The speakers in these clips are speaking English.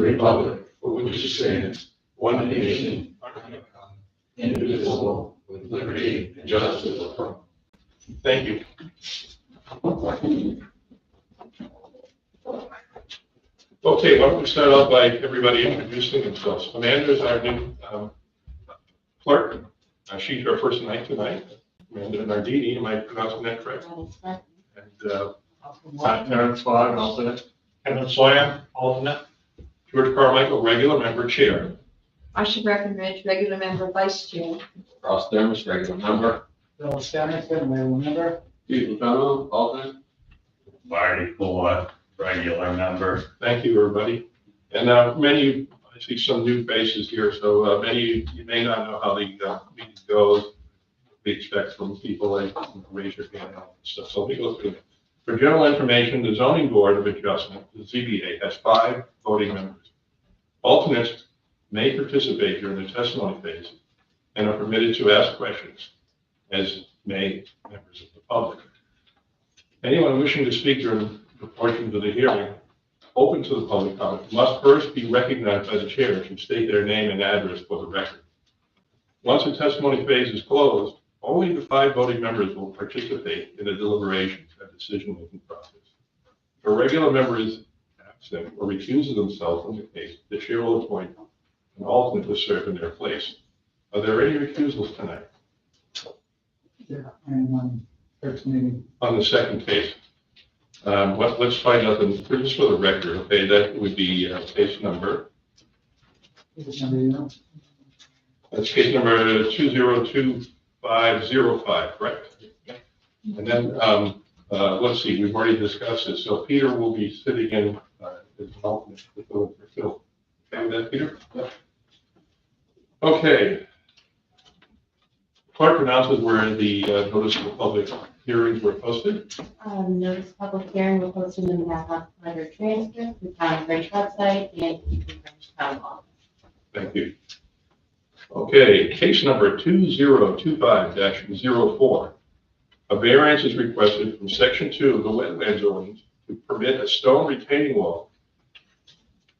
republic for which it stands, one nation, indivisible, with liberty and justice for all. Thank you. Okay, why don't we start off by everybody introducing themselves. Amanda is our new clerk. She's our first night tonight. Amanda Nardini, am I pronouncing that correct? And Terrence Fogg, alternate. Kevin Sawyer, alternate. George Carmichael, regular member, chair. Marsha Breckenridge, regular member, vice chair. Ross Dermis, regular member. Bill Stanison, regular member. Steve Letourneau, alternate. Marty Ford, regular member. Thank you, everybody. And I see some new faces here, so many you may not know how the meeting goes. We expect from people like raise your hand and stuff. So let me go through it. For general information, the Zoning Board of Adjustment, the ZBA, has 5 voting members. Alternates may participate during the testimony phase and are permitted to ask questions, as may members of the public. Anyone wishing to speak during the portions of the hearing open to the public comment must first be recognized by the chair to state their name and address for the record. Once the testimony phase is closed, only the 5 voting members will participate in the deliberations and decision-making process. If a regular member is absent or recuses themselves from the case, the chair will appoint an alternate to serve in their place. Are there any recusals tonight Yeah, I'm on first meeting. on the second case? Let's find out, just for the record, okay, that would be case number. Is somebody else? That's case number 202505, correct? And then, let's see, we've already discussed this. So Peter will be sitting in as an alternate for Phil. Okay with that, Peter? Yep. Okay. Clerk announces where the notice of the public hearings were posted. Notice of public hearing will post in the Minnehaha Letter Transcript, the Town of French website, and the French Town Hall. Thank you. Okay, case number 2025-04. A variance is requested from section 2 of the wetlands ordinance to permit a stone retaining wall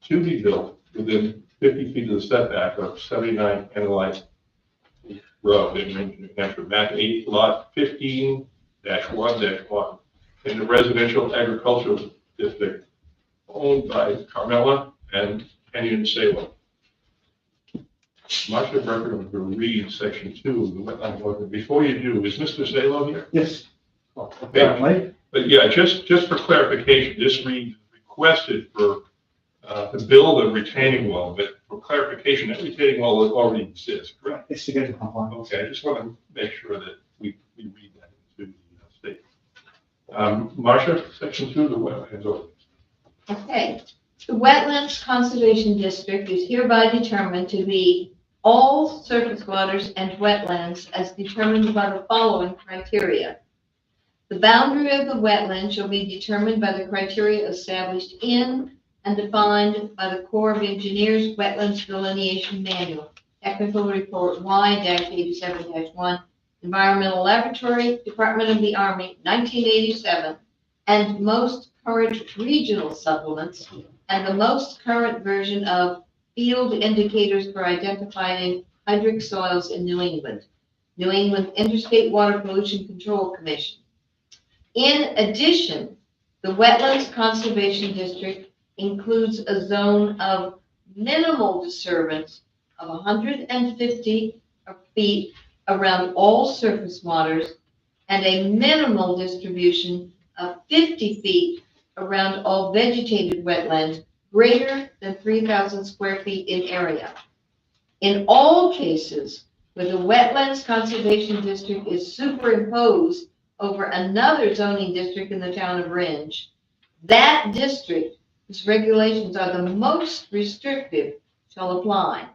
to be built within 50 feet of the setback of 79 Analyte Road in New Hampshire, map 8, lot 15-1-1 in the residential agricultural district owned by Carmela and Kenyon Salem. Marsha Breckenridge will read section 2 of the wetland ordinance. Before you do, is Mr. Salem here? Yes. Okay. But yeah, just for clarification, this reads requested for to build a retaining wall, but for clarification, that retaining wall already exists, correct? It's to get to compliance. Okay, I just want to make sure that we read that into the statement. Marsha, section 2 of the wetlands ordinance. Okay. The Wetlands Conservation District is hereby determined to be all surface waters and wetlands as determined by the following criteria. The boundary of the wetland shall be determined by the criteria established in and defined by the Corps of Engineers Wetlands Delineation Manual, Technical Report Y-87-1, Environmental Laboratory, Department of the Army, 1987, and most current regional supplements, and the most current version of Field Indicators for Identifying Hydric Soils in New England, New England Interstate Water Pollution Control Commission. In addition, the Wetlands Conservation District includes a zone of minimal disturbance of 150 feet around all surface waters and a minimal distribution of 50 feet around all vegetated wetland greater than 3,000 square feet in area. In all cases where the Wetlands Conservation District is superimposed over another zoning district in the town of Rindge, that district whose regulations are the most restrictive shall apply.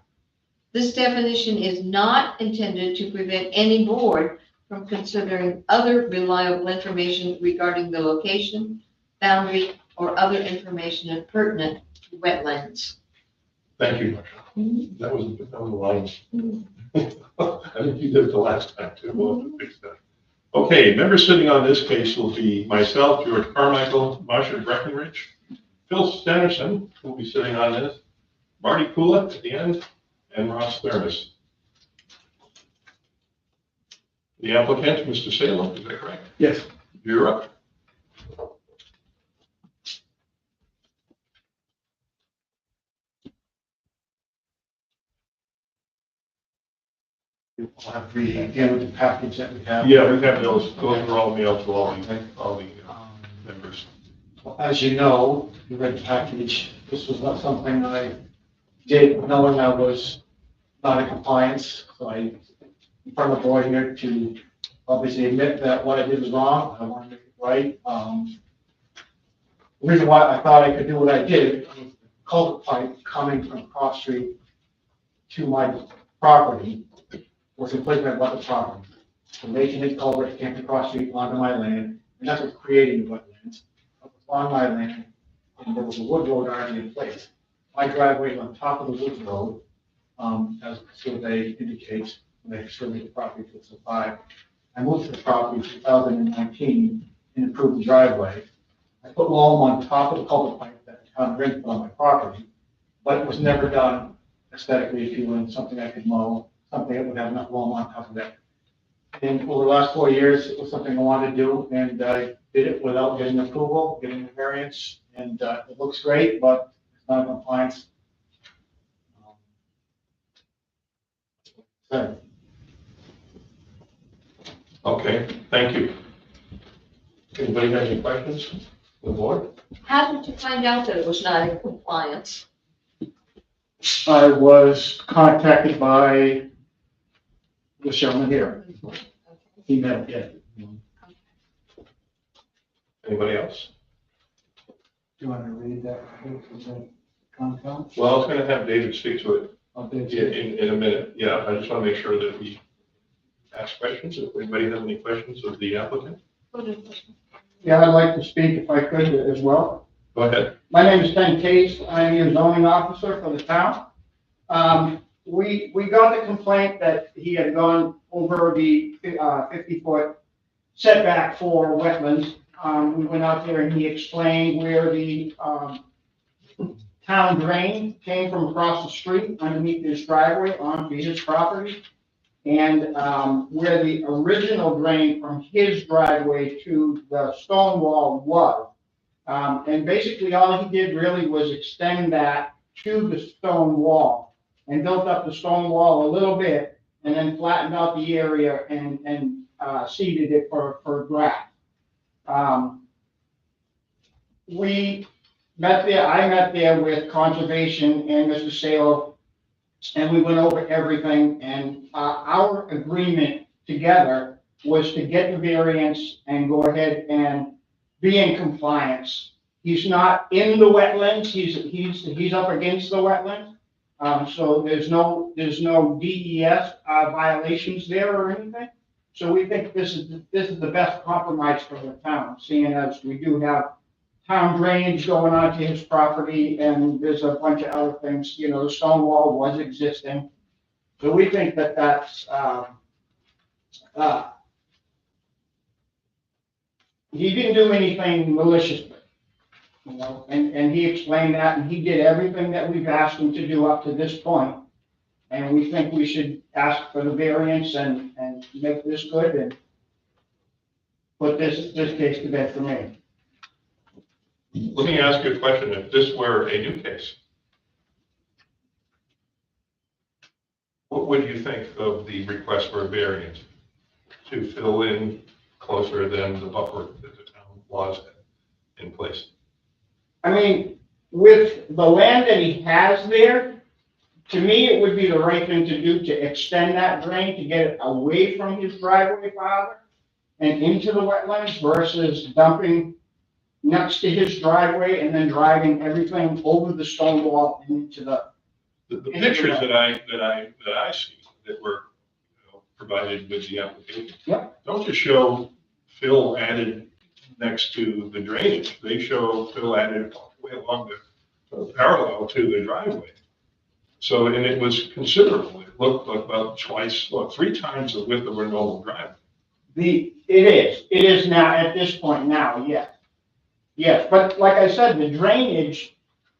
This definition is not intended to prevent any board from considering other reliable information regarding the location, boundary, or other information pertinent to wetlands. Thank you, Marsha. That was a line. I think you did it the last time too. We'll have to fix that. Okay, members sitting on this case will be myself, George Carmichael, Marsha Breckenridge, Phil Stennerson will be sitting on this, Marty Kula at the end, and Ross Thermos. The applicant, Mr. Salem, is that correct? Yes. You're up. We'll have to read again with the package that we have. Yeah, we have those are all mailed to all the members. As you know, you read the package, this was not something I did knowing I was not in compliance. So I, in front of the board here to obviously admit that what I did was wrong, I want to make it right. The reason why I thought I could do what I did, was the culvert pipe coming from Cross Street to my property was completely about the property. So making it culvert came to Cross Street onto my land, and that's what created the wetlands. It was on my land, and there was a wood road already in place. My driveway is on top of the wood road, as survey indicates, when they surveyed the property to survive. I moved to the property in 2019 and improved the driveway. I put loam on top of the culvert pipe that the town drained on my property, but it was never done aesthetically, if you will, something I could mow, something that would have enough loam on top of that. And over the last 4 years, it was something I wanted to do, and I did it without getting approval, getting the variance, and it looks great, but it's not in compliance. So, Okay, thank you. Anybody have any questions? The board? How did you find out that it was not in compliance? I was contacted by the gentleman here. Email, yeah. Anybody else? Do you want to read that? Is that Concom? Well, I was going to have David speak to it Okay. in a minute. Yeah, I just want to make sure that we ask questions. If anybody has any questions of the applicant, Yeah, I'd like to speak if I could as well. go ahead. My name is Ken Case. I'm your zoning officer for the town. We got the complaint that he had gone over the 50-foot setback for wetlands. We went out there and he explained where the town drain came from across the street underneath his driveway onto his property. And where the original drain from his driveway to the stone wall was. And basically all he did really was extend that to the stone wall and built up the stone wall a little bit and then flattened out the area and seeded it for grass. We met there, I met there with conservation and Mr. Salo, and we went over everything, and our agreement together was to get the variance and go ahead and be in compliance. He's not in the wetlands, he's up against the wetlands. So there's no DES violations there or anything. So we think this is the best compromise for the town, seeing as we do have town drainage going onto his property, and there's a bunch of other things, the stone wall was existing. So we think that that's, he didn't do anything maliciously, and he explained that, and he did everything that we've asked him to do up to this point. And we think we should ask for the variance and make this good and put this case to bed for me. Let me ask you a question. If this were a new case, what would you think of the request for a variance to fill in closer than the buffer that the town laws in place? I mean, with the land that he has there, to me, it would be the right thing to do to extend that drain to get it away from his driveway farther and into the wetlands versus dumping next to his driveway and then driving everything over the stone wall and into The pictures that I see that were provided with the application don't just show fill added next to the drainage. They show fill added all the way along the parallel to the driveway. So, and it was considerable. It looked like about three times the width of a normal driveway. It is now, at this point now, yes. Yes, but like I said, the drainage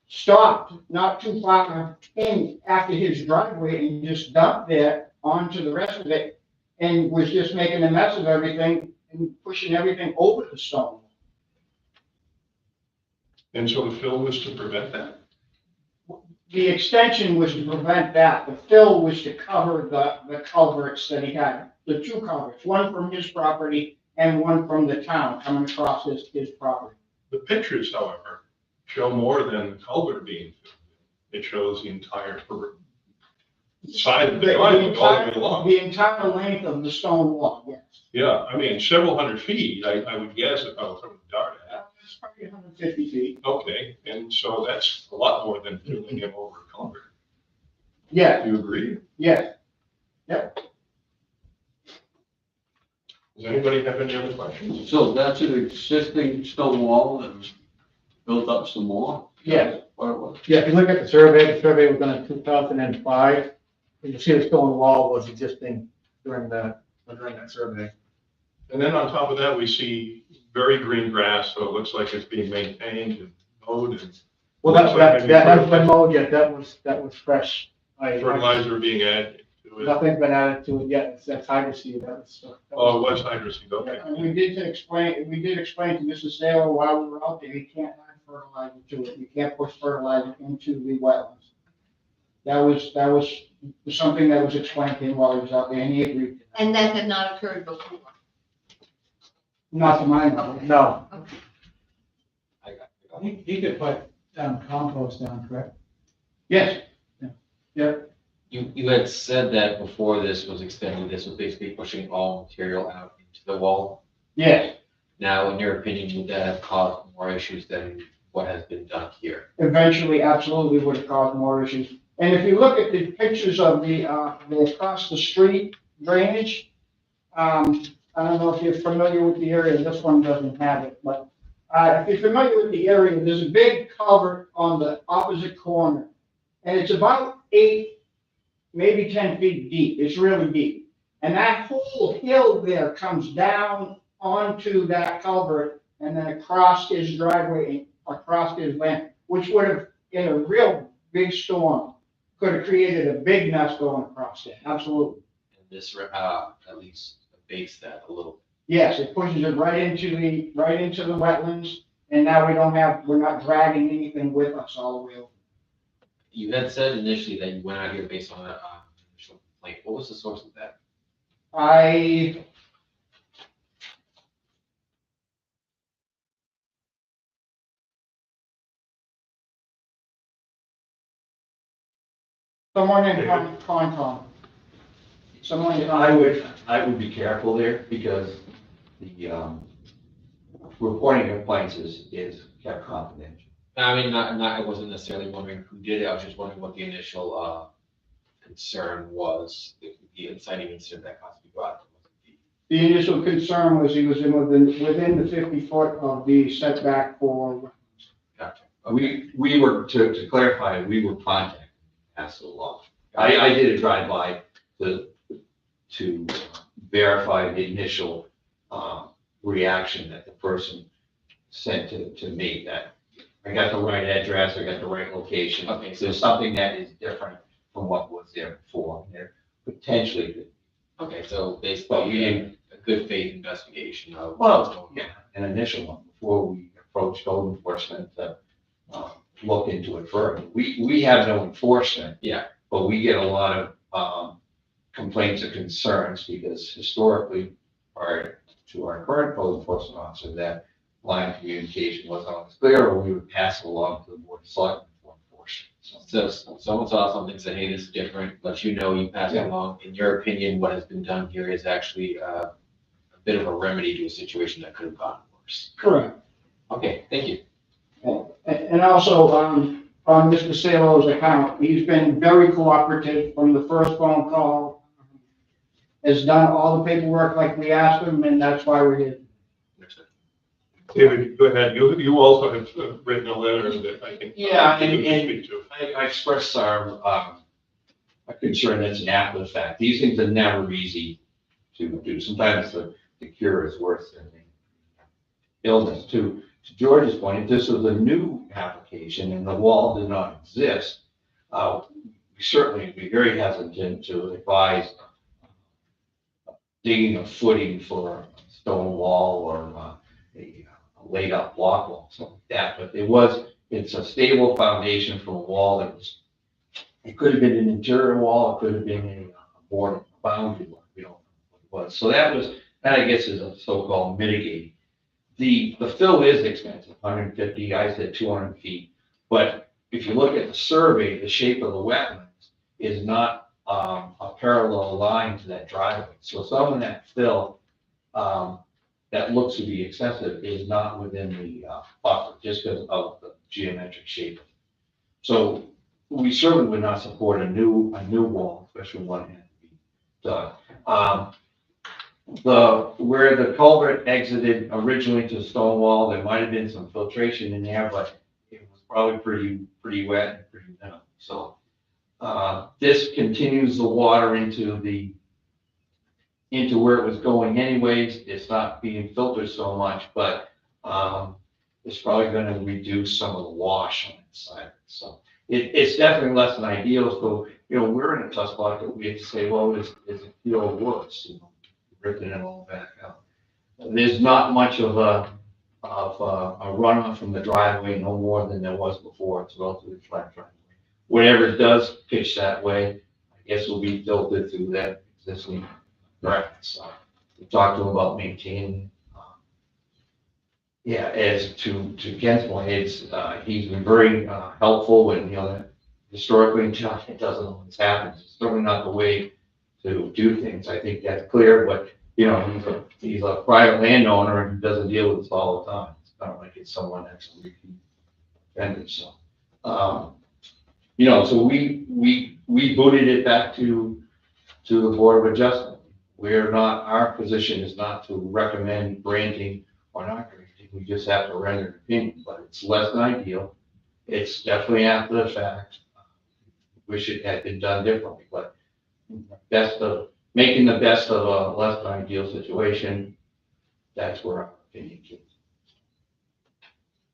stopped not too far in after his driveway and just dumped there onto the rest of it and was just making a mess of everything and pushing everything over the stone. And so the fill was to prevent that? The extension was to prevent that. The fill was to cover the culverts that he had, the two culverts, one from his property and one from the town coming across his property. The pictures, however, show more than the culvert being filled. It shows the entire side of the driveway all the way along. The entire length of the stone wall, yes. Yeah, I mean, several hundred feet, I would guess if I was from the dart at. It's probably 150 feet. Okay, and so that's a lot more than filling him over a culvert. Yeah, Do you agree? yes. Does anybody have any other questions? So that's an existing stone wall that was built up some more? Yes. What it was? Yeah, if you look at the survey was done in 2005. You can see the stone wall was existing during that survey. And then on top of that, we see very green grass, so it looks like it's being maintained and mowed and Well, that hasn't been mowed yet. That was fresh. fertilizer being added to it. Nothing's been added to it yet. That's hydro seed. Oh, it was hydroseed, okay. And we did explain to Mrs. Saylor while we were out there, you can't add fertilizer to it. You can't push fertilizer into the wetlands. That was something that was explained to him while he was out there, and he agreed to that. And that had not occurred before. Not to my knowledge. No. He could put compost down, correct? Yes, You had said that before this was extended, this was basically pushing all material out into the wall. yes. Now, in your opinion, would that have caused more issues than what has been done here? Eventually, absolutely would have caused more issues. And if you look at the pictures of the across the street drainage, I don't know if you're familiar with the area, this one doesn't have it, but if you're familiar with the area, there's a big culvert on the opposite corner. And it's about 8, maybe 10 feet deep. It's really deep. And that whole hill there comes down onto that culvert and then across his driveway, across his land, which would have, in a real big storm, could have created a big mess going across there. Absolutely. And this, at least abates that a little. Yes, it pushes it right into the wetlands, and now we're not dragging anything with us all the way over. You had said initially that you went out here based on an initial complaint. What was the source of that? Someone in Concom. Someone in. I would be careful there because the reporting of complaints is kept confidential. I mean, I wasn't necessarily wondering who did it. I was just wondering what the initial concern was, the inciting incident that caused you to go out. The initial concern was he was within the 50 foot of the setback for. Gotcha. We were, to clarify, we were contacted, passed along. I did a drive-by to verify the initial reaction that the person sent to me, that I got the right address, I got the right location. Okay, So there's something that is different from what was there before. There potentially could. Okay, so basically, you did a good faith investigation of. Well, yeah, an initial one before we approach code enforcement to look into it further. We have no enforcement. Yeah. But we get a lot of complaints or concerns because historically, prior to our current code enforcement officer, that line of communication wasn't always clear, or we would pass it along to the board of selectmen for enforcement. So someone saw something, said, hey, this is different, let you know, you pass it Yeah. along. In your opinion, what has been done here is actually a bit of a remedy to a situation that could have gotten worse. Correct. Okay, thank you. And also, on Mr. Salo's account, he's been very cooperative from the first phone call. Has done all the paperwork like we asked him, and that's why we're here. David, go ahead. You also have written a letter that I think. Yeah, you can and speak to. I expressed our concern that's an after the fact. These things are never easy to do. Sometimes the cure is worse than the illness. To to George's point, if this was a new application and the wall did not exist, we certainly would be very hesitant to advise digging a footing for a stone wall or a laid up block wall, something like that. But it's a stable foundation for a wall that was, it could have been an interior wall, it could have been a border boundary wall, we don't know what it was. So that I guess is a so-called mitigating. The fill is expensive, 150, I said 200 feet. But if you look at the survey, the shape of the wetlands is not a parallel line to that driveway. So some of that fill that looks to be excessive is not within the buffer, just because of the geometric shape. So we certainly would not support a new wall, especially one that had to be done. Where the culvert exited originally to stone wall, there might have been some filtration in there, but it was probably pretty wet and pretty minimal. So this continues the water into where it was going anyways. It's not being filtered so much, but it's probably going to reduce some of the wash on that side. So it's definitely less than ideal. So, we're in a tough spot that we have to say, well, is it feel worse? Ripping it all back out. There's not much of a runoff from the driveway, no more than there was before. It's relatively flat driveway. Whatever does pitch that way, I guess will be filtered through that existing drainage. So we talked to him about maintaining. As to Ken's point, he's been very helpful, and that historically in China it doesn't always happen. It's certainly not the way to do things. I think that's clear, but he's a private landowner and he doesn't deal with this all the time. It's not like it's someone that's a repeat offender. So, so we booted it back to the Board of Adjustment. Our position is not to recommend granting or not granting. We just have to render an opinion, but it's less than ideal. It's definitely after the fact. Wish it had been done differently, but making the best of a less than ideal situation, that's where our opinion came.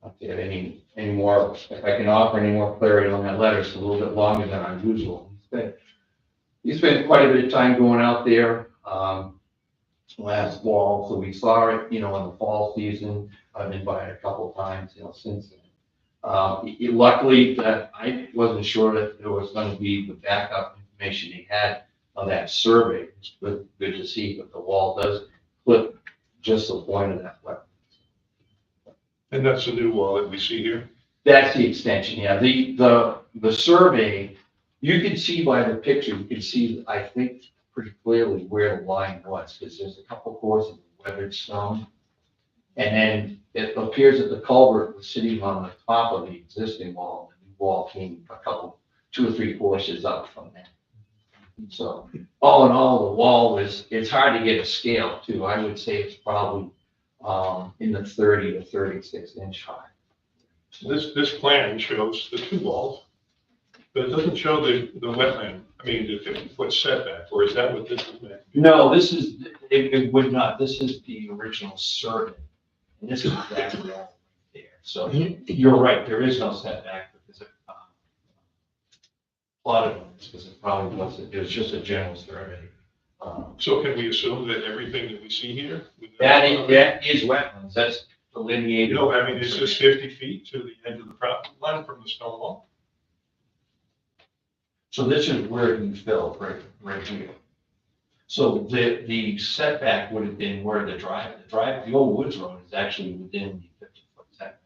If you have any more, if I can offer any more clarity on that letter, it's a little bit longer than unusual. He spent quite a bit of time going out there last fall, so we saw it, in the fall season. I've been by it a couple of times, since then. Luckily, that I wasn't sure that there was going to be the backup information he had of that survey. It's good to see, but the wall does clip just the point of that wetland. And that's the new wall that we see here? That's the extension, yeah. The survey, you can see by the picture, you can see, I think, pretty clearly where the line was, because there's a couple courses of weathered stone. And then it appears that the culvert was sitting on the top of the existing wall. The new wall came 2 or 3 courses up from that. So all in all, the wall it's hard to get a scale too. I would say it's probably in the 30 to 36 inch high. This plan shows the 2 walls, but it doesn't show the wetland, the 50-foot setback, or is that what this is meant? No, it would not. This is the original survey. And this is exactly all there. So you're right, there is no setback because of a lot of them, because it probably wasn't, it was just a general survey. So can we assume that everything that we see here? That is wetlands, that's delineated. Is this 50 feet to the end of the property line from the stone wall? So this is where you fill, right here. So the setback would have been where the old Woods Road is actually within the 50-foot setback.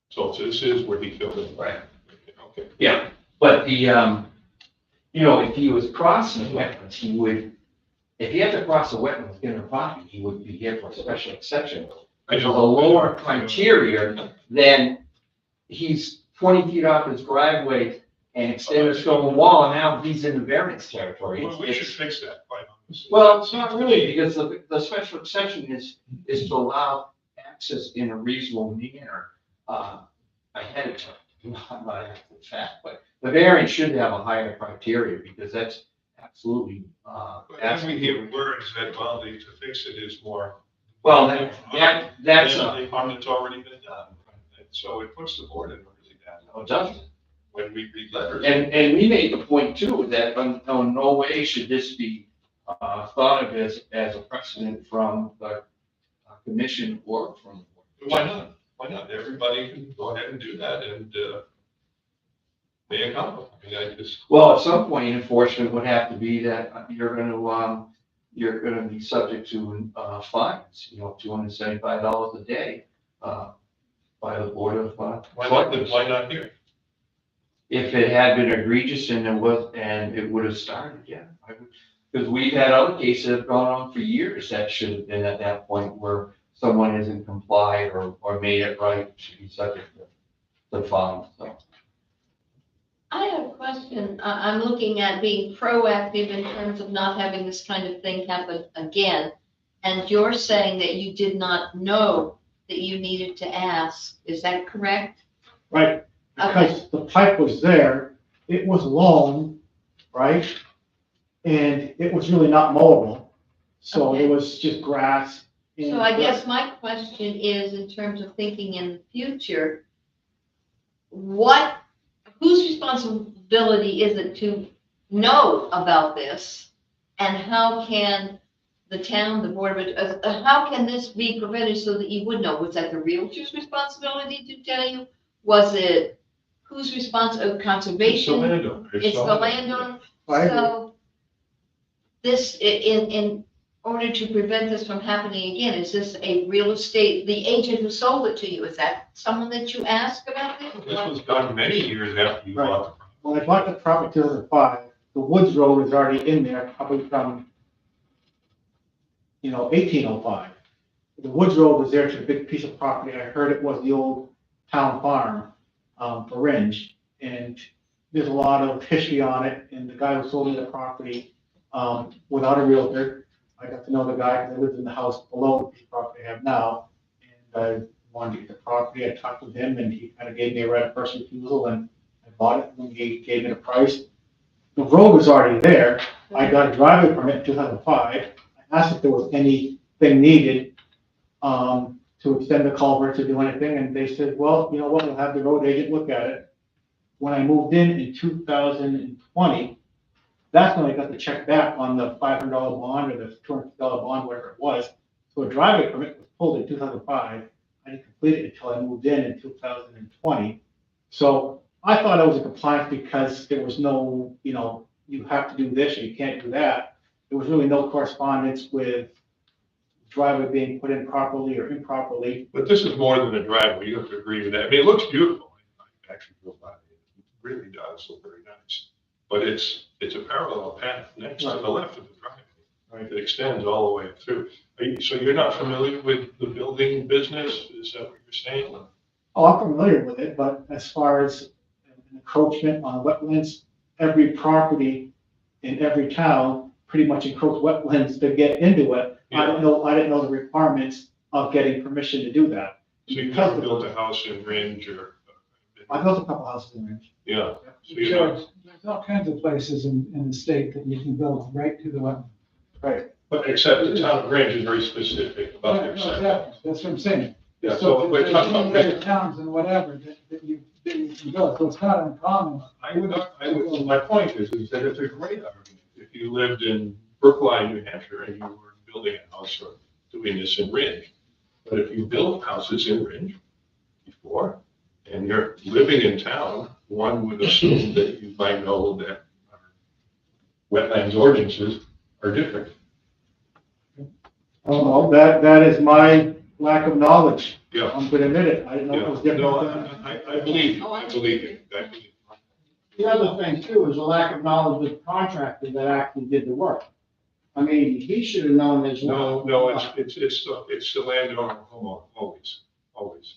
So this is where he filled it? Right. Okay. Yeah, but if he was crossing the wetlands, if he had to cross the wetlands in the property, he would be here for a special exception. If the lower criteria, then he's 20 feet off his driveway and extend a stone wall, and now he's in the variance territory. Well, we should fix that, quite honestly. Well, it's not really, because the special exception is to allow access in a reasonable manner ahead of time, not after the fact. But the variance should have a higher criteria, because that's absolutely. But then we hear words that, to fix it is more Well, that's, The harm that's already been done. And so it puts the board in a really bad oh, light doesn't. when we read letters. And we made the point too, that no way should this be, thought of as a precedent from the commission or from the board. Why not? Why not? Everybody can go ahead and do that and, they accomplish. I mean, I just, Well, at some point, enforcement would have to be that you're gonna be subject to, fines, $275 a day, by the board of, why not here? If it had been egregious and it would have started, yeah. Because we've had other cases that have gone on for years that should have been at that point where someone hasn't complied or made it right, should be subject to fines, so. I have a question. I'm looking at being proactive in terms of not having this kind of thing happen again. And you're saying that you did not know that you needed to ask. Is that correct? Right, because the pipe was there, it was long, right? And it was really not mowable, so Okay. it was just grass. and- So I guess my question is, in terms of thinking in the future, whose responsibility is it to know about this? And how can the town, the board, how can this be prevented so that you would know? Was that the realtor's responsibility to tell you? Was it whose conservation? It's the landowner. It's the landowner. I agree. So this, in order to prevent this from happening again, is this a real estate, the agent who sold it to you, is that someone that you asked about this? This was done many years after you Right. bought the property. When I bought the property in 2005, the Woods Road was already in there, probably from, 1805. The Woods Road was there to a big piece of property. I heard it was the old town farm, for Ringe. And there's a lot of history on it, and the guy who sold me the property, without a realtor, I got to know the guy because I lived in the house below the piece of property I have now. And I wanted to get the property. I talked with him and he kind of gave me a right of first refusal and I bought it when he gave me the price. The road was already there. I got a driveway permit in 2005. I asked if there was anything needed, to extend the culvert, to do anything. And they said, well, you know what, we'll have the road agent look at it. When I moved in 2020, that's when I got the check back on the $500 bond or the $200 bond, whatever it was. So a driveway permit was pulled in 2005. I didn't complete it until I moved in 2020. So I thought I was in compliance because there was no, you have to do this or you can't do that. There was really no correspondence with driveway being put in properly or improperly. But this is more than a driveway, you have to agree with that. I mean, it looks beautiful. I actually drove by it. It really does look very nice. But it's a parallel path next to the left of the driveway. Right, it extends all the way through. So you're not familiar with the building business? Is that what you're saying? Oh, I'm familiar with it, but as far as encroachment on wetlands, every property in every town pretty much encroach wetlands to get into it. I didn't know the requirements of getting permission to do that. So you never built a house in Ringe or? I built a couple houses in Ringe. Yeah. So you know, George, there's all kinds of places in the state that you can build right to the wetland. Right. but except the town of Ringe is very specific about their No, setback. exactly. That's what I'm saying. Yeah, So so we're there's talking many about. other towns and whatever that you can build, so it's not uncommon. My point is that it's a great argument. If you lived in Brookline, New Hampshire, and you were building a house or doing this in Ringe, but if you built houses in Ringe before, and you're living in town, one would assume that you might know that wetlands ordinances are different. Oh, that is my lack of knowledge. Yeah. I'm gonna admit it. I didn't know it was Yeah. different. No, than- I believe you, I believe you, I believe you. The other thing too is a lack of knowledge of the contractor that actually did the work. I mean, he should have known as well. No, it's the landowner, homeowner, always.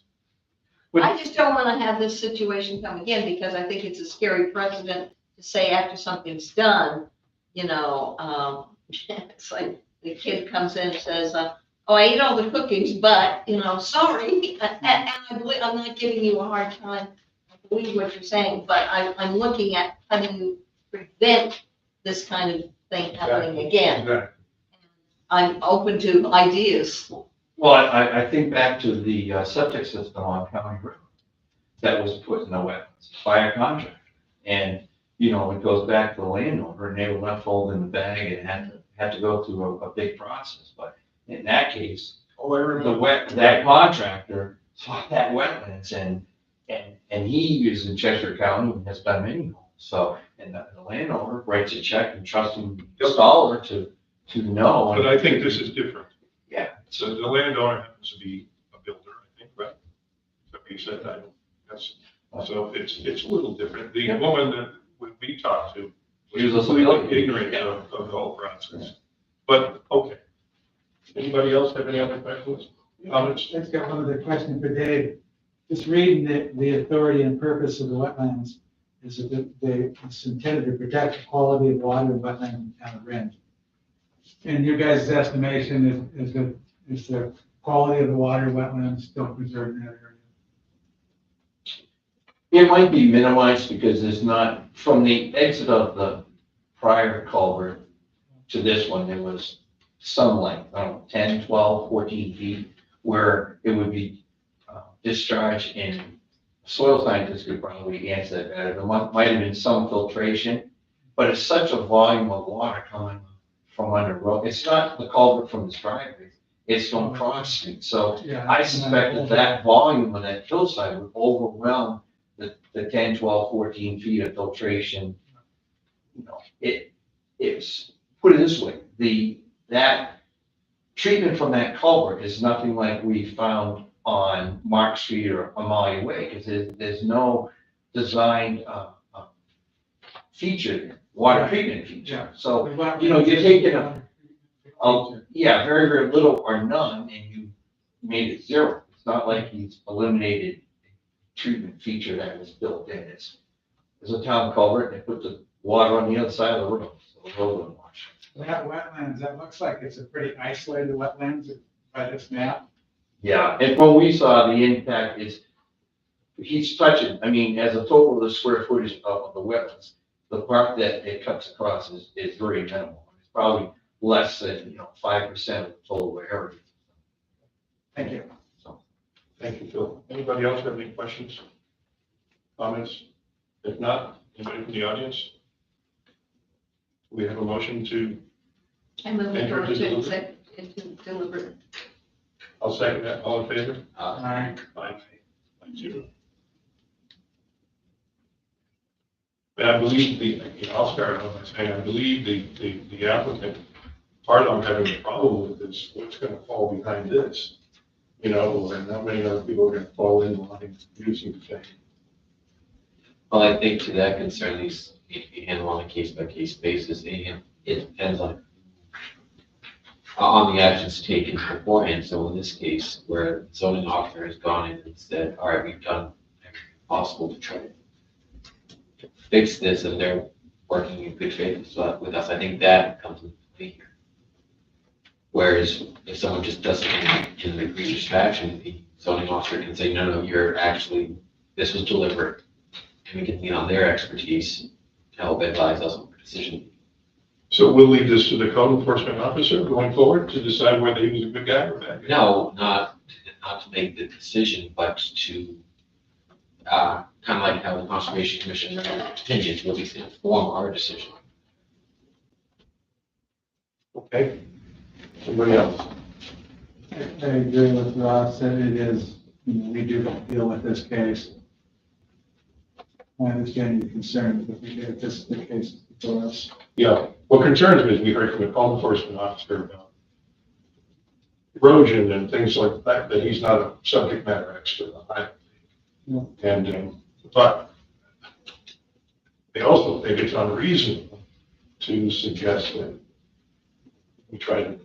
I just don't want to have this situation come again because I think it's a scary precedent to say after something's done, it's like the kid comes in and says, oh, I ate all the cookies, but, sorry. And I'm not giving you a hard time. I believe what you're saying, but I'm looking at how do you prevent this kind of thing happening again. Exactly. I'm open to ideas. Well, I think back to the septic system on County Road that was put in the wetlands by a contractor. And, you know, it goes back to the landowner and they were left holding the bag and had to go through a big process. But in that case, Oh, I remember. that contractor saw that wetlands and he is in Cheshire County and has done many homes. So, and the landowner writes a check and trusts the installer to know. But I think this is different. Yeah. So the landowner happens to be a builder, I think, right? So he said that, yes. So it's a little different. The woman that we talked to She was was also building. completely ignorant of the whole process. But, okay. Anybody else have any other questions? Comments? Let's get one other question for Dave. Just reading the authority and purpose of the wetlands is that it's intended to protect the quality of water and wetland in the town of Ren. And your guys' estimation is the quality of the water and wetlands still preserved in that area? It might be minimized because there's not, from the exit of the prior culvert to this one, there was some length, I don't know, 10, 12, 14 feet, where it would be discharged, and soil scientists could probably answer that better. There might have been some filtration, but it's such a volume of water coming from under road. It's not the culvert from the driveway, it's from Cross Street. So Yeah. I suspect that volume on that hillside would overwhelm the 10, 12, 14 feet of filtration. You know, it's, put it this way, that treatment from that culvert is nothing like we found on Mark Street or Amalia Way, because there's no designed, feature, water treatment feature. Yeah. So, you know, you're taking yeah, very, very little or none, and you made it zero. It's not like he's eliminated treatment feature that was built in. It's a town culvert, and they put the water on the other side of the road, so the road wouldn't wash. That wetlands, that looks like it's a pretty isolated wetlands by this map. Yeah, and when we saw the impact is, he's touching, I mean, as a total of the square footage of the wetlands, the part that it cuts across is very minimal. It's probably less than, 5% of the total area. Thank you. Thank you, Phil. Anybody else have any questions, comments? If not, anybody from the audience? We have a motion to, I move Enter to into into deliberate. I'll second that, all in favor? All right. 5-0. And I believe I'll start off by saying, I believe the applicant, part of them having a problem with this, what's gonna fall behind this? And how many other people are gonna fall in line using the thing? Well, I think to that concern, these need to be handled on a case-by-case basis, and it depends on the actions taken beforehand. So in this case, where zoning officer has gone in and said, all right, we've done everything possible to try to fix this, and they're working in good faith with us, I think that comes into play here. Whereas if someone just does it in an egregious fashion, the zoning officer can say, no, this was deliberate. And we can lean on their expertise to help advise us on the decision. So we'll leave this to the code enforcement officer going forward to decide whether he was a good guy or a bad guy? No, not to make the decision, but to, kind of like how the Conservation Commission opinions will be to inform our decision. Okay. Somebody else? I agree with Ross that it is, we do deal with this case. I understand your concerns, but we get this is the case for us. Yeah, what concerns me is we heard from the code enforcement officer about erosion and things like that he's not a subject matter expert on. I don't think. And, but they also think it's unreasonable to suggest that we try to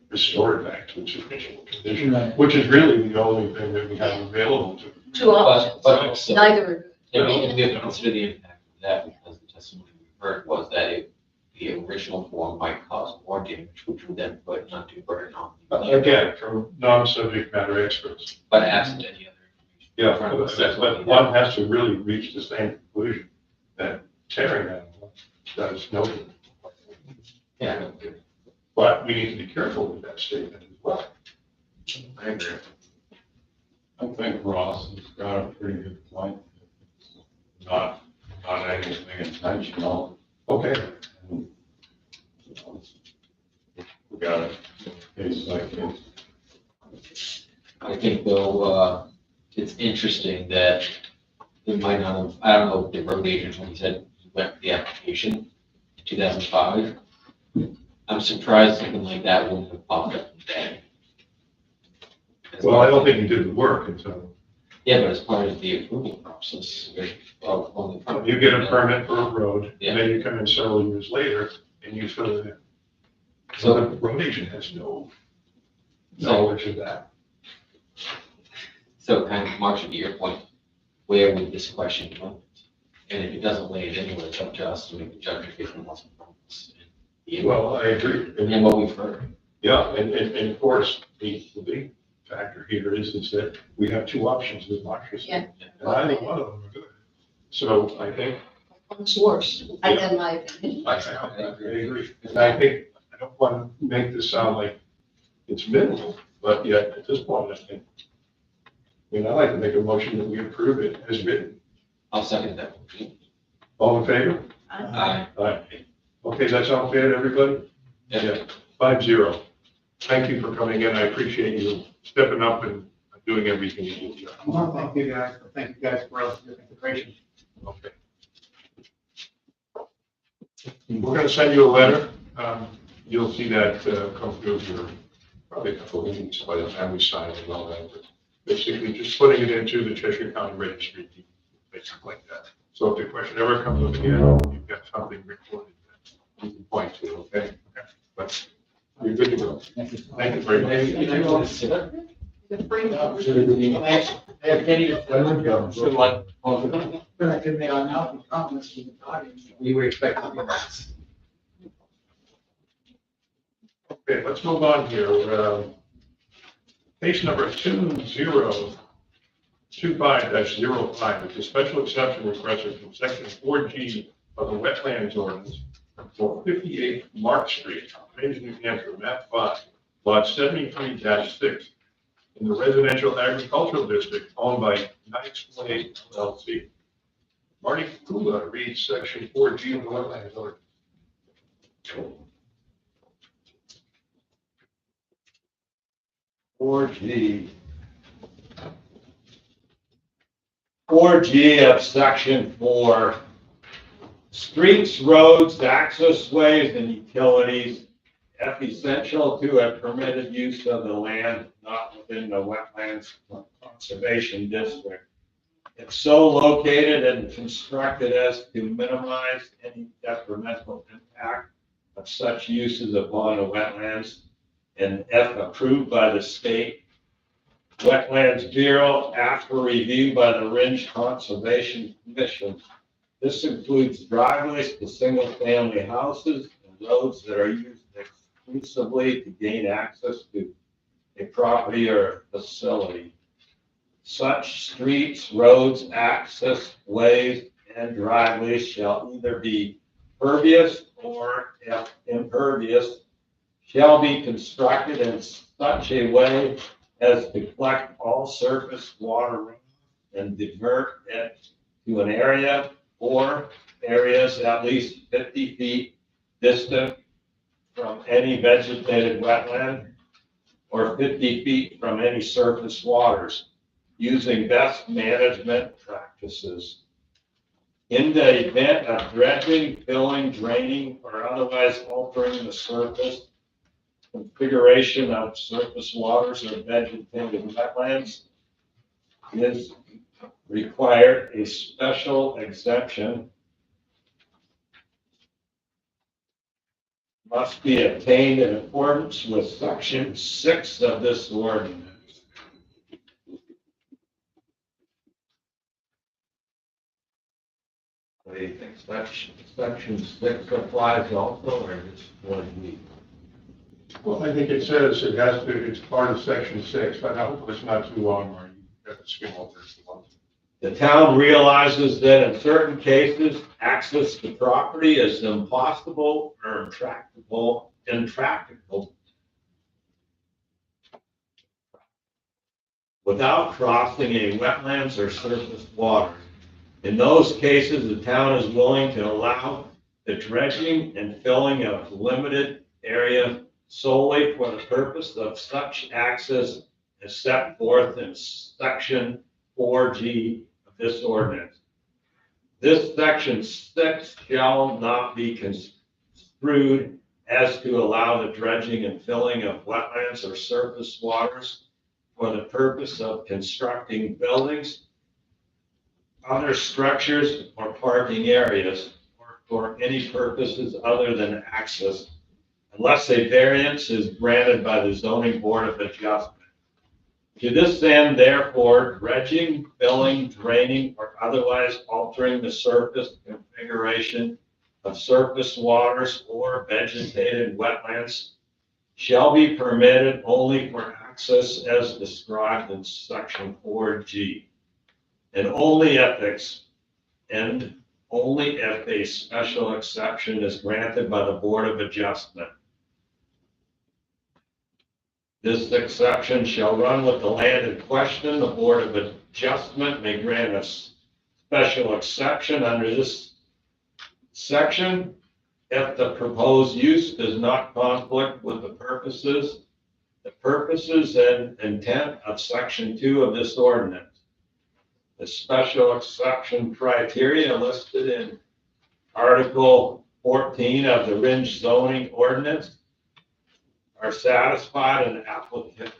restore it back to its original condition, Right. which is really the only thing that we have available to. Two options, But also, neither. and we have to consider the impact of that, because the testimony we heard was that the original form might cause more damage, which would then put an undue burden on. Again, from non-subject matter experts. But absent any other information. Yeah, but one has to really reach the same conclusion that tearing that does no good. Yeah. But we need to be careful with that statement as well. intentional. Okay, We got it. Cases like this. I think though, it's interesting that it might not have, I don't know if the road agent, when he said he went for the application in 2005. I'm surprised something like that wouldn't have popped up today. well, I don't think he did the work until, Yeah, but as part of the approval process, you get a permit for a road, and then you come in several years later, and you fill it in. So the road agent has no knowledge of that. So kind of, Mark, to your point, where would this question go? And if it doesn't weigh it anyway, it's up to us to make the judgment based on what's in front of us. Well, I agree. And what we've heard. Yeah, and of course, the big factor here is that we have two options, as Mark just said. And either one of them are good. So I think, It's worse, in my opinion. I agree. And I think, I don't want to make this sound like it's minimal, but yet at this point, I think, I'd like to make a motion that we approve it as written. I'll second that. All in favor? Aye. Aye. Okay, that sound fair to everybody? Yeah. 5-0. Thank you for coming in. I appreciate you stepping up and doing everything you do. I want to thank you guys for your consideration. Okay. We're gonna send you a letter. You'll see that come through here probably a couple of weeks by the time we sign it and all that. But basically, just putting it into the Cheshire County Registry, basically like that. So if the question ever comes up again, you've got something recorded that you can point to, okay? But you're good to go. Thank you very much. We were expecting that. Okay, let's move on here. Case number 2025-05 is a special exception requested from section 4G of the Wetlands Ordinance for 58 Mark Street, Page, New Hampshire, map 5, lot 73-6, in the residential agricultural district owned by Knights Way LLC. Marty Kula reads section 4G of the Wetlands Ordinance. 4G of section 4, streets, roads, access ways, and utilities, if essential to a permitted use of the land not within the Wetlands Conservation District. If so located and constructed as to minimize any detrimental impact of such uses upon the wetlands, and if approved by the state Wetlands Bureau after review by the Range Conservation Commission. This includes driveways to single-family houses and roads that are used exclusively to gain access to a property or facility. Such streets, roads, access ways, and driveways shall either be pervious or, if impervious, shall be constructed in such a way as to collect all surface water and divert it to an area or areas at least 50 feet distant from any vegetated wetland or 50 feet from any surface waters, using best management practices. In the event of dredging, filling, draining, or otherwise altering the surface configuration of surface waters or vegetated wetlands is required, a special exemption must be obtained in accordance with section 6 of this ordinance. What do you think? Section 6 applies also, or just 1B? Well, I think it says it has to, it's part of section 6, but I hope it's not too long or you have to skim over it. The town realizes that in certain cases, access to property is impossible or intractable without crossing a wetlands or surface water. In those cases, the town is willing to allow the dredging and filling of limited area solely for the purpose of such access as set forth in section 4G of this ordinance. This section 6 shall not be construed as to allow the dredging and filling of wetlands or surface waters for the purpose of constructing buildings, other structures, or parking areas, or for any purposes other than access, unless a variance is granted by the zoning board of adjustment. To this end, therefore, dredging, filling, draining, or otherwise altering the surface configuration of surface waters or vegetated wetlands shall be permitted only for access as described in section 4G. And only if a special exception is granted by the Board of Adjustment. This exception shall run with the land in question. The Board of Adjustment may grant a special exception under this section if the proposed use does not conflict with the purposes and intent of section 2 of this ordinance. The special exception criteria listed in Article 14 of the Ringe zoning ordinance are satisfied, and applicant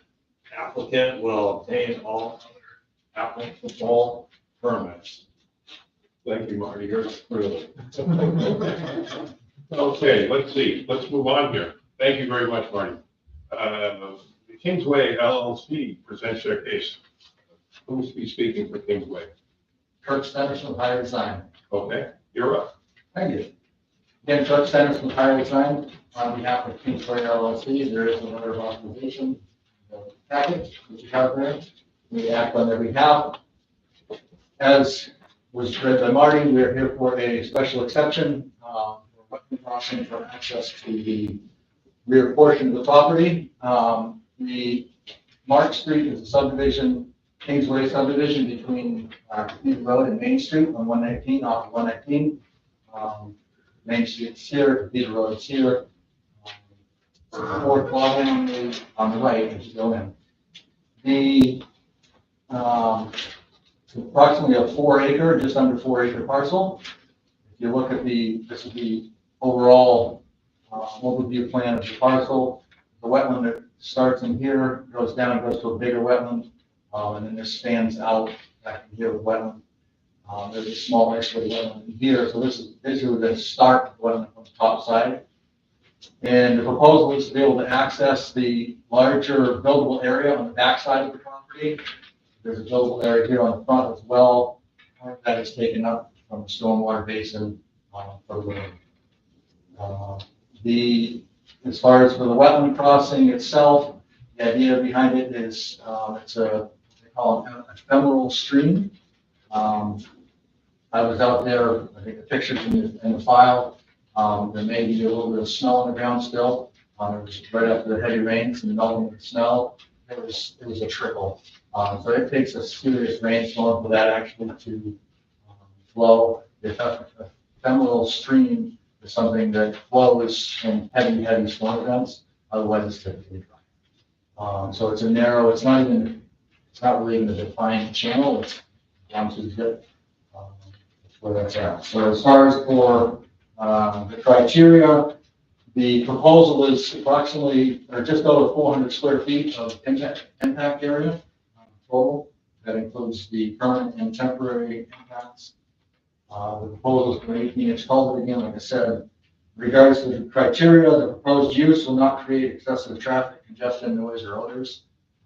will obtain all other applicable permits. Thank you, Marty. You're really. Okay, let's see. Let's move on here. Thank you very much, Marty. The Kingsway LLC presents their case. Who will be speaking for Kingsway? Kirk Stennis Higher Design. Okay, you're up. Thank you. Again, Kirk Stennis Higher Design, on behalf of Kingsway LLC, there is a letter of authorization package which you have there. We act on their behalf. As was read by Marty, we are here for a special exception for wetland crossing for access to the rear portion of the property. The Mark Street is a subdivision, Kingsway subdivision between Cathedral Road and Main Street on 119, off of 119. Main Street's here, Cathedral Road is here. Fourth line is on the right as you go in. The approximately a 4-acre, just under 4-acre parcel. If you look at this is the overall overview plan of the parcel. The wetland that starts in here goes down, goes to a bigger wetland. And then this spans out back in here with wetland. There's a small isolated wetland in here, so this is basically the start of the wetland on the top side. And the proposal is to be able to access the larger buildable area on the back side of the property. There's a buildable area here on the front as well. Part of that is taken up from the stormwater basin for the as far as for the wetland crossing itself, the idea behind it is it's a they call it an ephemeral stream. I was out there, I think the pictures in the file. There may be a little bit of snow on the ground still. It was right after the heavy rains and melting of the snow. It was a trickle. So it takes a serious rainstorm for that actually to flow. The ephemeral stream is something that flows in heavy storm events. Otherwise, it's typically dry. So it's a narrow. It's not really even a defined channel. It's down to the dip. That's where that's at. So as far as for the criteria, the proposal is approximately or just over 400 square feet of impact area total. That includes the permanent and temporary impacts. The proposal is for an 18-inch culvert again, like I said. In regards to the criteria, the proposed use will not create excessive traffic, congestion, noise, or odors.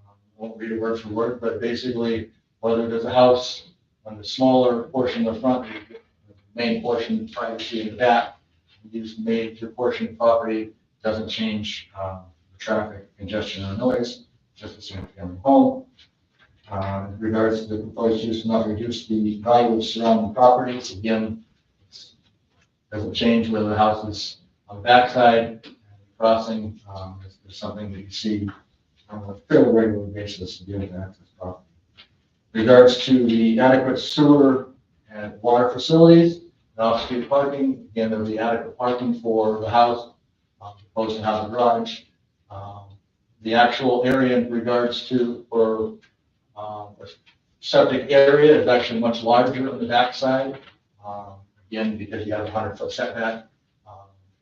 I won't read it word for word, but basically, whether there's a house on the smaller portion of the front, the main portion, privacy in the back, use the major portion of the property doesn't change the traffic, congestion, or noise, just a single-family home. In regards to the proposed use, will not reduce the value of surrounding properties. Again, it doesn't change whether the house is on the backside, crossing. It's something that you see on a fairly regular basis to be able to access property. In regards to the adequate sewer and water facilities, and off-street parking. Again, there'll be adequate parking for the house, proposed house garage. The actual area in regards to, for the septic area is actually much larger on the backside. Again, because you have a 100-foot setback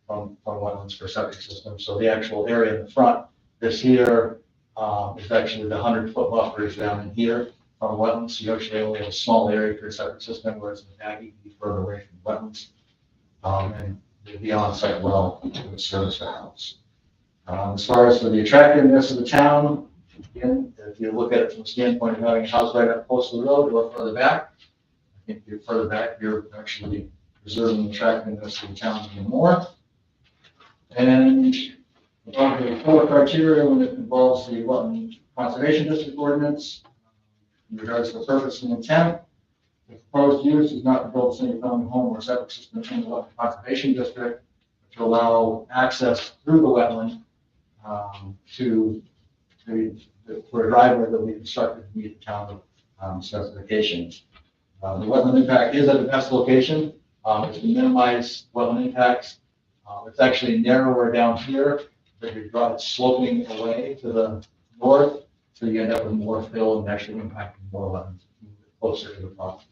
from wetlands for septic system. So the actual area in the front, this here is actually the 100-foot buffer is down in here from wetlands. So you actually only have a small area for your septic system, whereas in the back you can be further away from wetlands. And the on-site well to service the house. As far as for the attractiveness of the town, again, if you look at it from the standpoint of having a house right up close to the road or further back, I think if you're further back, you're actually preserving the attractiveness of the town even more. And on to the fourth criteria when it involves the Wetland Conservation District ordinance, in regards to the purpose and intent, the proposed use is not to build a single-family home or septic system in the Wetland Conservation District, but to allow access through the wetland for a driveway that will be constructed to meet the town specifications. The wetland impact is at the best location. It's to minimize wetland impacts. It's actually narrower down here, but you draw it sloping away to the north, so you end up with more fill and actually impacting more wetlands closer to the property.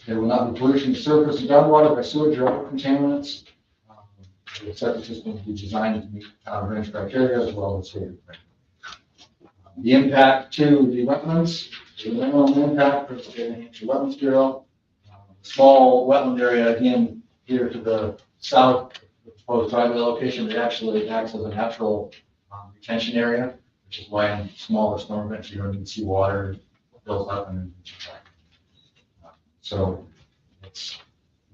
There will not be pollution to surface and groundwater by sewage or other contaminants. The septic system will be designed to meet town range criteria as well as state criteria. The impact to the wetlands, the minimum impact for the State of New Hampshire Wetlands Bureau. Small wetland area again here to the south, the proposed driveway location, it actually acts as a natural retention area, which is why in smaller storm events you don't even see water built up and so it's,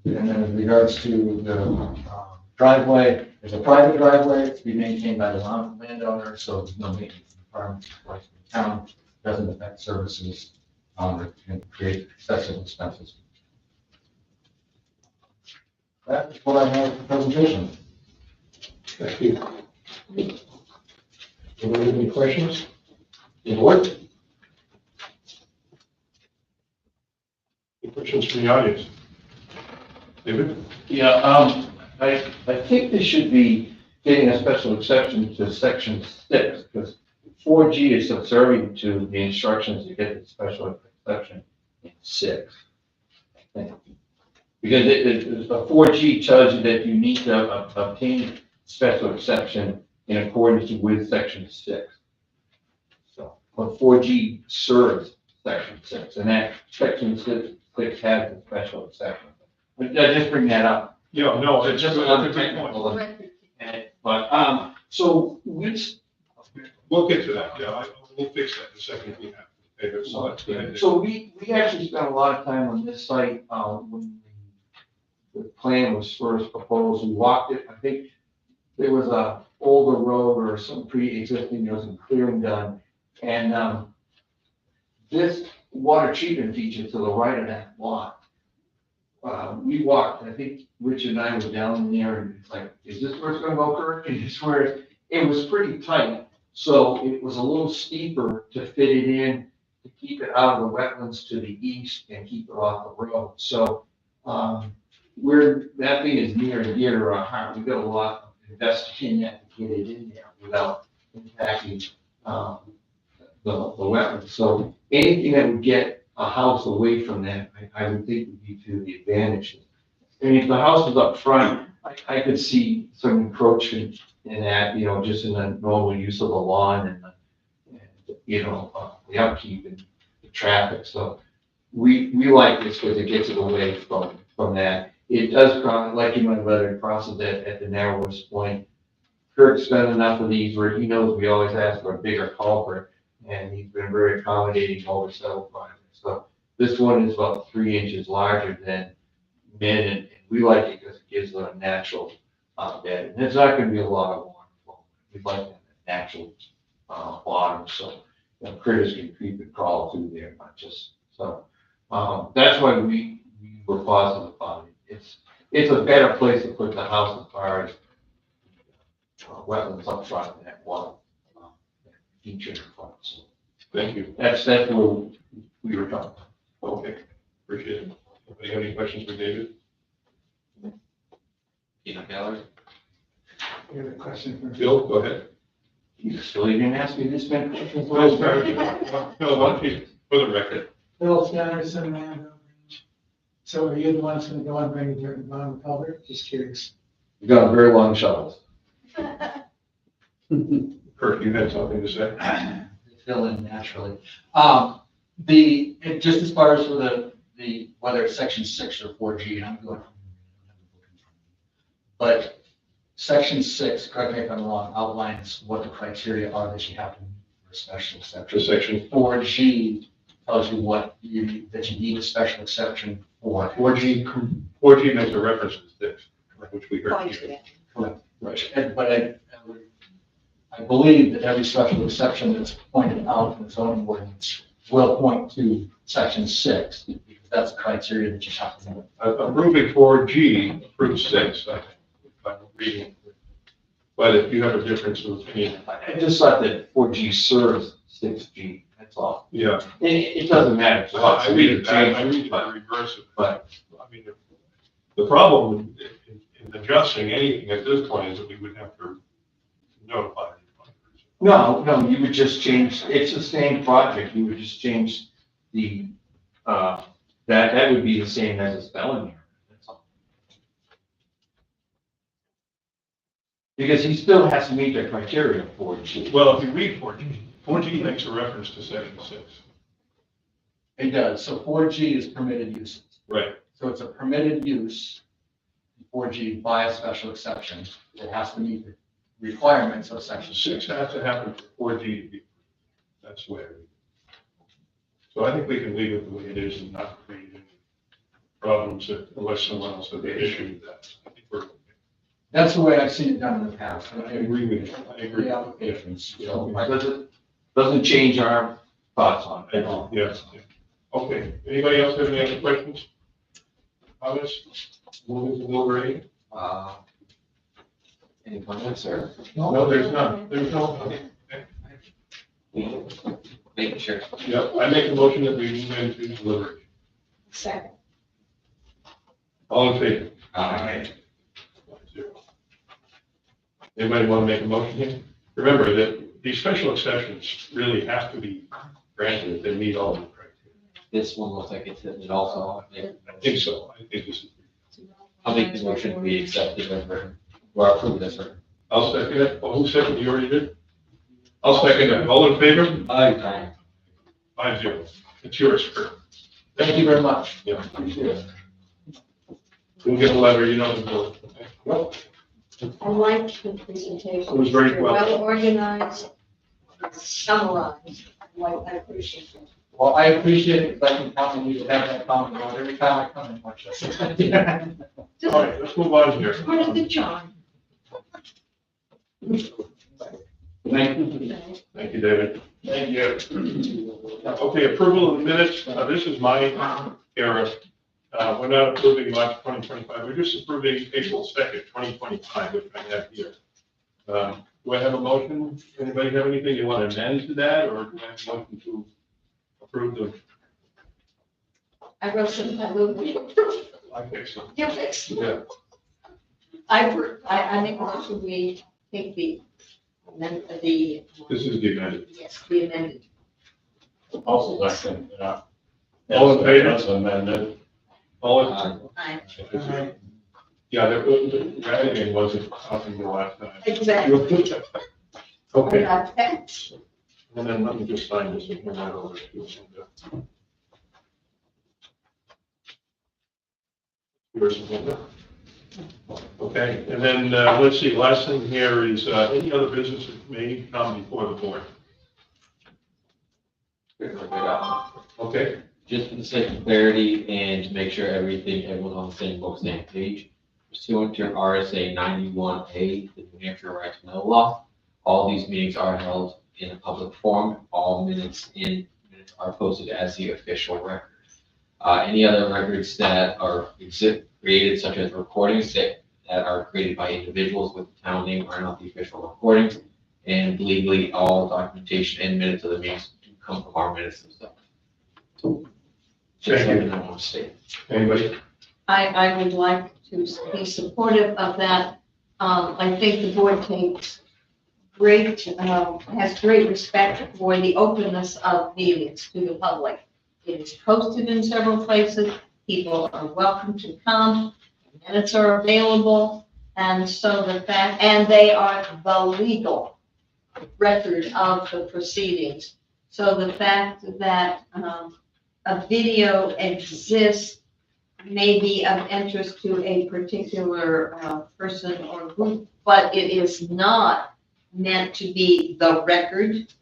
and then in regards to the driveway, there's a private driveway, it's to be maintained by the landowner, so there's no maintenance requirements for the town, doesn't affect services, that can create excessive expenses. That's what I have for presentation. Thank you. Anyone have any questions? The board? Any questions from the audience? David? Yeah, I think they should be getting a special exception to section 6, because 4G is observing to the instructions to get the special exception in 6. I think. Because a 4G tells you that you need to obtain special exception in accordance with section 6. So, but 4G serves section 6, and that section 6 has a special exception. But I just bring that up. Yeah, no, it's Just just another a great point. But, so which, We'll get to that, yeah, we'll fix that in a second if we have to. Okay, that's all. so we actually spent a lot of time on this site, when the plan was first proposed. We walked it. I think there was a older road or some pre-existing, there was some clearing done. And, this water treatment feature to the right of that lot, we walked, I think Richard and I were down there and it's like, is this where it's gonna go, Kurt? Is this where, it was pretty tight. So it was a little steeper to fit it in, to keep it out of the wetlands to the east and keep it off the road. So, that thing is near and dear to our heart. We've got a lot invested in that to get it in there without impacting, the wetlands. So anything that would get a house away from that, I would think would be to the advantage. And if the house was up front, I could see some encroachment in that, just in the normal use of the lawn and the upkeep and the traffic. So we like this because it gets it away from that. It does cross, like you might have read, it crosses at the narrowest point. Kurt's spent enough of these where he knows we always ask for a bigger culvert, and he's been very accommodating over several projects. So this one is about 3 inches larger than mid, and we like it because it gives it a natural bed. And there's not going to be a lot of water flow. We like that natural bottom, so critters can creep and crawl through there, not just so. That's why we were positive about it. It's a better place to put the house as far as wetlands up front and that water feature in front. So Thank you. that's where we were talking. Okay, appreciate it. Anybody have any questions for David? Peanut gallery. I got a question for Bill, go ahead. You still didn't ask me this many questions. Bill, why don't you, for the record? Bill Sanderson, Land Range. So are you the one that's gonna go and bring the dirt and bottom of the culvert? Just curious. You got very long shovels. Kirk, you had something to say? Fill in naturally. Just as far as for the, whether it's section 6 or 4G, and I'm going from, but section 6, correct me if I'm wrong, outlines what the criteria are that you have to meet for a special For exception. section 4G tells you that you need a special exception for. 4G makes a reference to this, which we heard here. Correct. Right. But I believe that every special exception that's pointed out in the zoning ordinance will point to section 6, because that's the criteria that you have to meet. Approving 4G approves 6, I think, if I'm reading. But if you have a difference of opinion, I just thought that 4G serves 6G, that's all. yeah. It doesn't matter. to us. I read it the reverse of, but, I mean, the problem in adjusting anything at this point is that we would have to notify the No, you would just change, it's the same project, you would just change the, that would be the same as a spelling error. That's all. Because he still has to meet the criteria for it. Well, if you read 4G makes a reference to section 6. It does. So 4G is permitted uses. Right. So it's a permitted use, 4G by a special exception. It has to meet the requirements of section 6 6. has to happen for 4G to be, that's the way I read it. So I think we can leave it the way it is and not create any problems unless someone else has an issue with that. I think we're, That's the way I've seen it done in the past. I agree with you. I agree. The applications. So Doesn't change our thoughts on it at all. Yes. Okay, anybody else have any other questions? Comments? Moving to deliberation? Any comments or No, there's none. There's no, okay. making sure? Yep, I make a motion that we move into deliberation. Second. All in favor? Anybody want to make a motion here? Remember that these special exceptions really have to be granted if they meet all the criteria. This one looks like it's it also. I think so. I think this is. I'll make the motion, we accept the river, or approve this river. I'll second it. Oh, who seconded? You already did? I'll second it. All in favor? Aye. 5-0. It's yours, Kurt. Thank you very much. Yeah. Appreciate it. We'll get a letter, you know the bill. Well, I liked the presentation. It was very well. Well organized, summarized. I appreciate it. Well, I appreciate it, because I can count on you to have that comment on every time I come in, watch this. All right, let's move on here. What is the charm? Thank you, David. Thank you. Okay, approval of the minutes. This is my error. We're not approving March 2025. We're just approving April 2nd, 2025, which I have here. Do I have a motion? Anybody have anything you want to amend to that, or do I have a motion to approve the? I wrote some, I will be approved. I fix it. You fixed it. Yeah. I make a motion, we take the, This is the amended. yes, the amended. Also, second, yeah. All in favor? That's amended. All in. Aye. Yeah, the writing wasn't up in the last time. Exactly. Okay, Okay. and then let me just sign this and hand that over to you. Here's the window. Okay, and then, let's see, last thing here is, any other business that may come before the board? Okay, Just for the sake of clarity and to make sure everyone's on the same book, same page, pursuant to RSA 91A, the New Hampshire Right to Know Law, all these meetings are held in a public forum. All minutes are posted as the official record. Any other records that are created, such as recordings that are created by individuals with the town name, are not the official recordings. And legally, all documentation and minutes of the meetings do come from our minutes themselves. Just Thank you. something I want to state. Anybody? I would like to be supportive of that. I think the board takes has great respect for the openness of meetings to the public. It is posted in several places. People are welcome to come. Minutes are available. And so and they are the legal record of the proceedings. So the fact that a video exists may be of interest to a particular person or group, but it is not meant to be the record,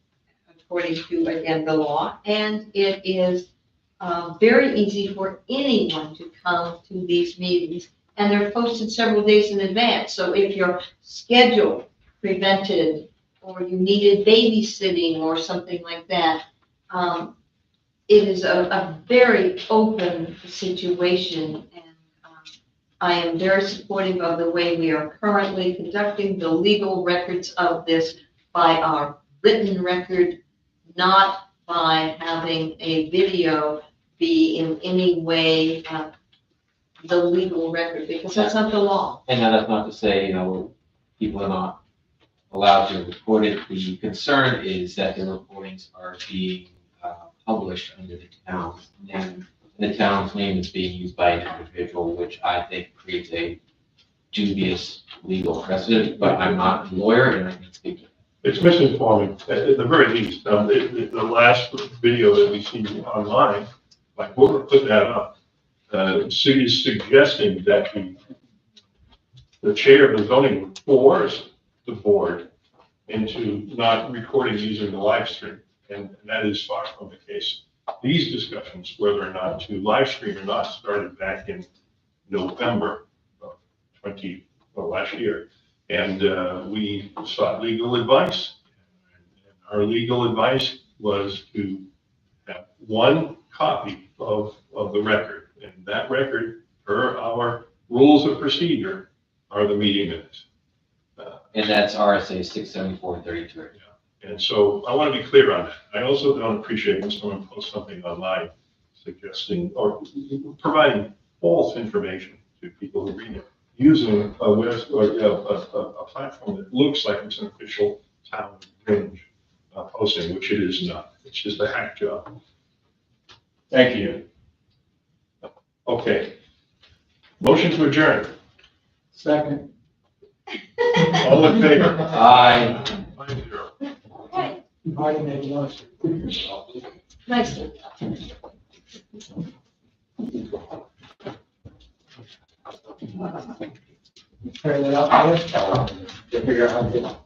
according to, again, the law. And it is very easy for anyone to come to these meetings. And they're posted several days in advance. So if your schedule prevented, or you needed babysitting or something like that, it is a very open situation, and I am very supportive of the way we are currently conducting the legal records of this by our written record, not by having a video be in any way the legal record, because that's not the law. And now that's not to say, people are not allowed to report it. The concern is that the recordings are being published under the town's name. The town's name is being used by an individual, which I think creates a dubious legal precedent, but I'm not a lawyer and I can speak to it. It's misinforming, at the very least. The last video that we see online, like whoever put that up, is suggesting that the chair of the zoning would force the board into not recording using the live stream, and that is far from the case. These discussions, whether or not to live stream or not, started back in November of last year. And we sought legal advice. And our legal advice was to have one copy of the record. And that record, per our rules of procedure, are the meeting minutes. And that's RSA 674-33. And so I want to be clear on that. I also don't appreciate when someone posts something online suggesting or providing false information to people who read it, using a platform that looks like it's an official town range posting, which it is not. It's just a hack job. Thank you. Okay. Motion to adjourn. Second. All in favor? Aye. 5-0. Okay, Marty made a motion. nice. Carry that out, Marty? To figure out how to